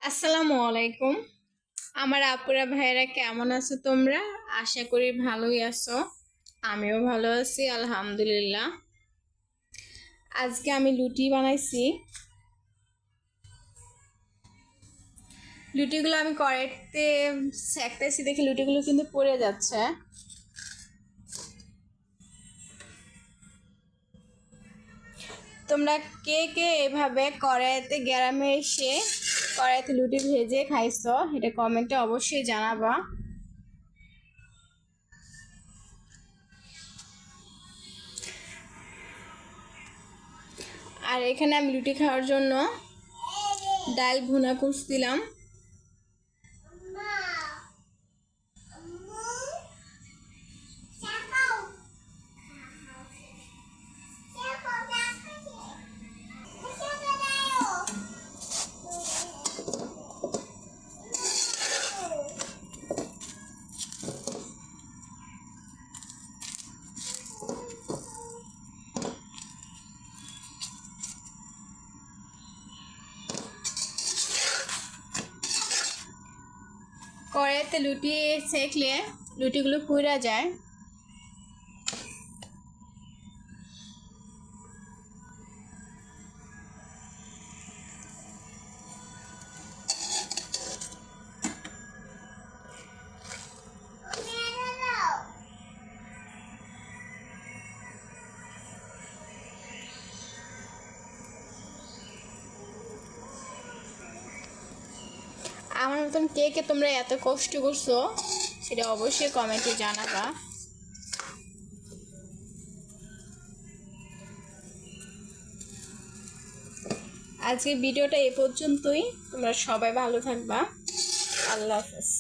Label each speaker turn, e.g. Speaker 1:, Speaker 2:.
Speaker 1: আসসালামু আলাইকুম। আমার আপুরা ভাইয়েরা কেমন আছো তোমরা? আশা করি ভালোই আছো। আমিও ভালো আছি আলহামদুলিল্লাহ। আজকে আমি লুটি বানাইছি। লুটিগুলো আমি কড়াইতে সেঁকতেছি দেখি লুটিগুলো কিন্তু পড়ে যাচ্ছে। তোমরা কে কে এভাবে কড়াইতে গ্রামে এসে কড়াইতে লুটি ভেজে খাইছো, এটা কমেন্টে অবশ্যই জানাবা। আর এখানে আমি লুটি খাওয়ার জন্য ডাল ভুনা করছিলাম। কড়াইতে লুটি সেঁকলে লুটিগুলো পুড়ে যায়। আমার মতন কে কে তোমরা এত কষ্ট করছো সেটা অবশ্যই কমেন্টে জানাবা। আজকের ভিডিওটা এ পর্যন্তই। তোমরা সবাই ভালো থাকবা। আল্লাহ হাফেজ।